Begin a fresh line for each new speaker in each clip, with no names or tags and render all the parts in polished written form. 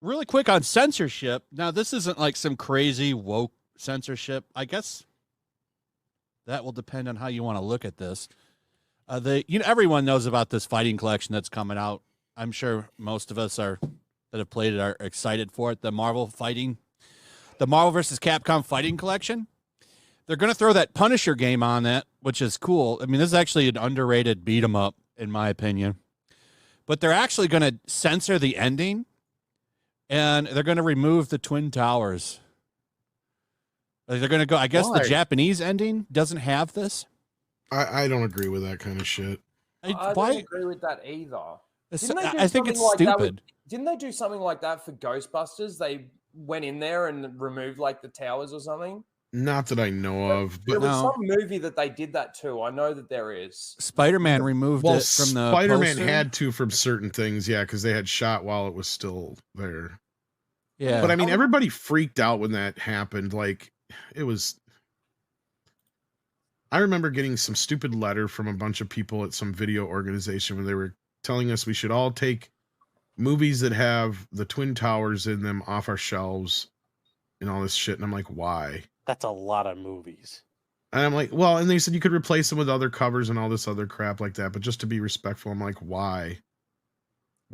Really quick on censorship. Now, this isn't like some crazy woke censorship. I guess that will depend on how you want to look at this. Everyone knows about this fighting collection that's coming out. I'm sure most of us that have played it are excited for it. The Marvel versus Capcom fighting collection. They're going to throw that Punisher game on that, which is cool. I mean, this is actually an underrated beat 'em up, in my opinion. But they're actually going to censor the ending, and they're going to remove the Twin Towers. Like, they're going to go. I guess
Why?
the Japanese ending doesn't have this.
I don't agree with that kind of shit.
I don't agree with that either.
I think it's stupid.
Didn't they do something like that for Ghostbusters? They went in there and removed like the towers or something.
Not that I know of, but
there was some movie that they did that too. I know that there is.
Spider-Man removed it from the
Spider-Man had to from certain things, yeah, because they had shot while it was still there.
Yeah,
but I mean, everybody freaked out when that happened. Like, it was. I remember getting some stupid letter from a bunch of people at some video organization where they were telling us we should all take movies that have the Twin Towers in them off our shelves and all this shit. And I'm like, why?
That's a lot of movies.
And I'm like, well, and they said you could replace them with other covers and all this other crap like that. But just to be respectful, I'm like, why?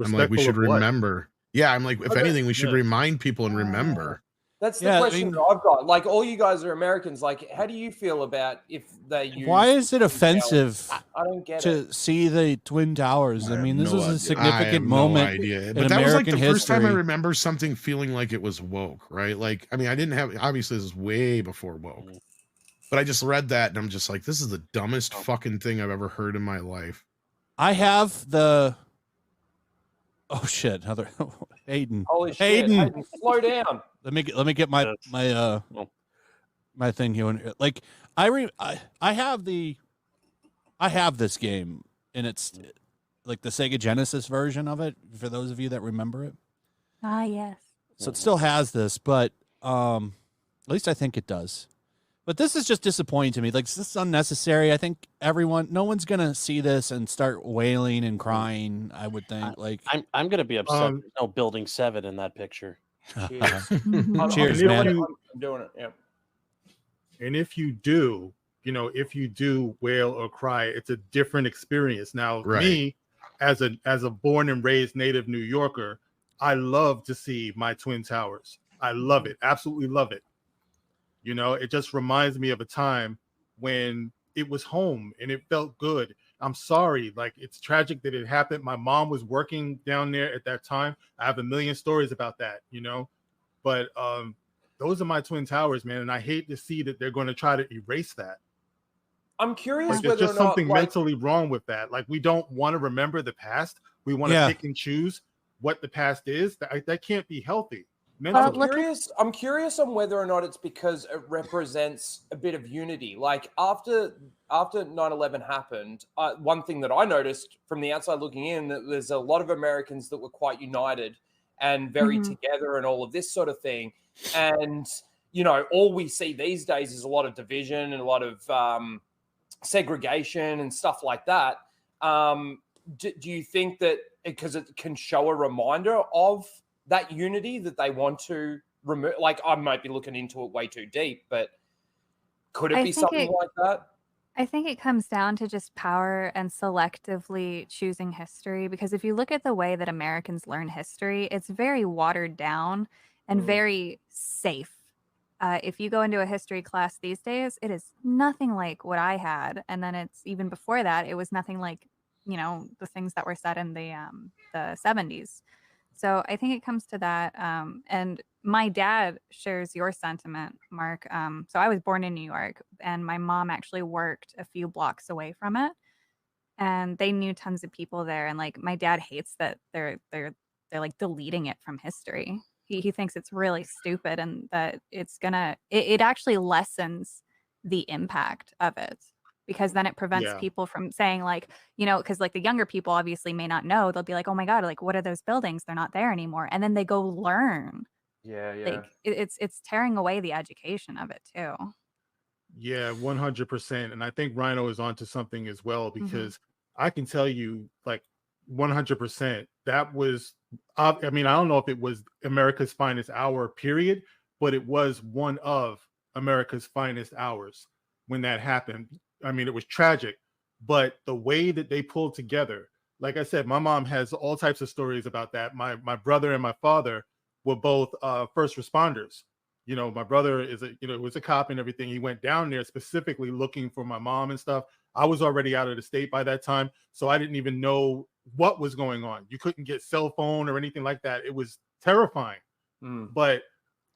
I'm like, we should remember. Yeah, I'm like, if anything, we should remind people and remember.
That's the question that I've got. Like, all you guys are Americans. Like, how do you feel about if they use?
Why is it offensive?
I don't get
to see the Twin Towers. I mean, this was a significant moment in
but that
American
was like the
history.
first time I remember something feeling like it was woke, right? Like, I mean, I didn't have, obviously this is way before woke, but I just read that and I'm just like, this is the dumbest fucking thing I've ever heard in my life.
I have the, oh shit, Heather, Hayden.
Holy shit, Hayden, slow down.
Let me get my thing here. Like, I have this game, and it's like the Sega Genesis version of it, for those of you that remember it.
Ah, yes.
So it still has this, but at least I think it does. But this is just disappointing to me. Like, this is unnecessary. I think no one's gonna see this and start wailing and crying. I would think. Like,
I'm gonna be upset. There's no Building 7 in that picture.
Cheers, man.
I'm doing it. Yeah.
And if you do, wail or cry, it's a different experience. Now, me, as a born and raised native New Yorker, I love to see my Twin Towers. I love it. Absolutely love it. It just reminds me of a time when it was home and it felt good. I'm sorry. Like, it's tragic that it happened. My mom was working down there at that time. I have a million stories about that, but those are my Twin Towers, man. And I hate to see that they're going to try to erase that.
I'm curious
whether there's just something mentally wrong with that. Like, we don't want to remember the past. We want to pick and choose what the past is. That can't be healthy.
I'm curious on whether or not it's because it represents a bit of unity. Like, after 9/11 happened, one thing that I noticed from the outside looking in, that there's a lot of Americans that were quite united and very together and all of this sort of thing. And, all we see these days is a lot of division and a lot of segregation and stuff like that. Do you think that because it can show a reminder of that unity that they want to remove? Like, I might be looking into it way too deep, but could it be something like that?
I think it comes down to just power and selectively choosing history, because if you look at the way that Americans learn history, it's very watered down and very safe. If you go into a history class these days, it is nothing like what I had. And then it's even before that, it was nothing like, the things that were said in the 70s. So I think it comes to that. And my dad shares your sentiment, Mark. So I was born in New York, and my mom actually worked a few blocks away from it. And they knew tons of people there. And like, my dad hates that they're like deleting it from history. He thinks it's really stupid, and that it actually lessens the impact of it. Because then it prevents people from saying, like, because like the younger people obviously may not know. They'll be like, oh my God, like, what are those buildings? They're not there anymore. And then they go learn.
Yeah.
Like, it's tearing away the education of it too.
Yeah, 100%. And I think Rhino is onto something as well, because I can tell you, like, 100%. That was, I mean, I don't know if it was America's finest hour, period, but it was one of America's finest hours when that happened. I mean, it was tragic, but the way that they pulled together, like I said, my mom has all types of stories about that. My brother and my father were both first responders. You know, my brother is was a cop and everything. He went down there specifically looking for my mom and stuff. I was already out of the state by that time, so I didn't even know what was going on. You couldn't get cell phone or anything like that. It was terrifying. But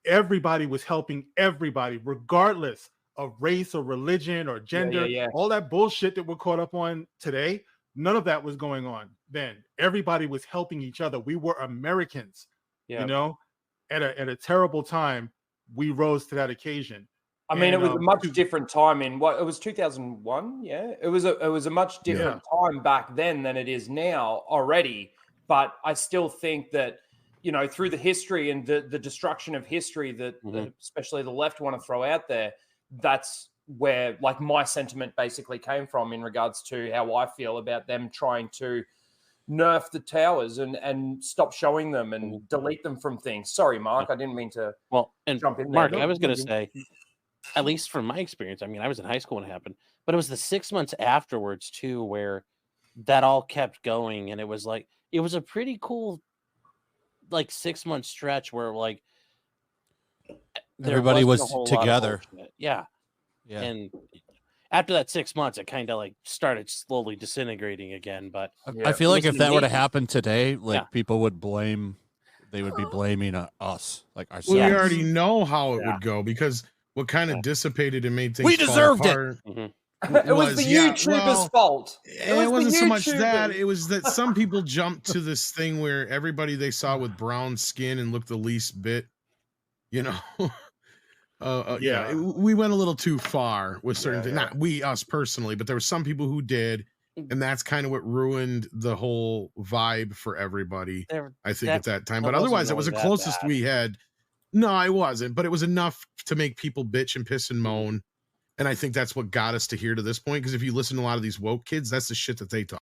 everybody was helping everybody, regardless of race or religion or gender. All that bullshit that we're caught up on today, none of that was going on then. Everybody was helping each other. We were Americans, you know, at a terrible time. We rose to that occasion.
I mean, it was a much different time in what it was 2001. Yeah, it was a much different time back then than it is now already. But I still think that, you know, through the history and the destruction of history that especially the left want to throw out there, that's where like my sentiment basically came from in regards to how I feel about them trying to nerf the towers and stop showing them and delete them from things. Sorry, Mark, I didn't mean to jump in there.
Mark, I was going to say, at least from my experience, I mean, I was in high school when it happened, but it was the 6 months afterwards too, where that all kept going. And it was like, it was a pretty cool, like 6 month stretch where like
everybody was together.
Yeah. And after that 6 months, it kind of like started slowly disintegrating again. But
I feel like if that were to happen today, like people would blame, they would be blaming us, like ourselves.
We already know how it would go because what kind of dissipated and made things
we deserved
fall apart.
It was the YouTubers' fault.
It wasn't so much that. It was that some people jumped to this thing where everybody they saw with brown skin and looked the least bit, you know. We went a little too far with certain things. Not us personally, but there were some people who did, and that's kind of what ruined the whole vibe for everybody. I think at that time, but otherwise, it was the closest we had. No, it wasn't, but it was enough to make people bitch and piss and moan. And I think that's what got us to here to this point. Because if you listen to a lot of these woke kids, that's the shit that they talk.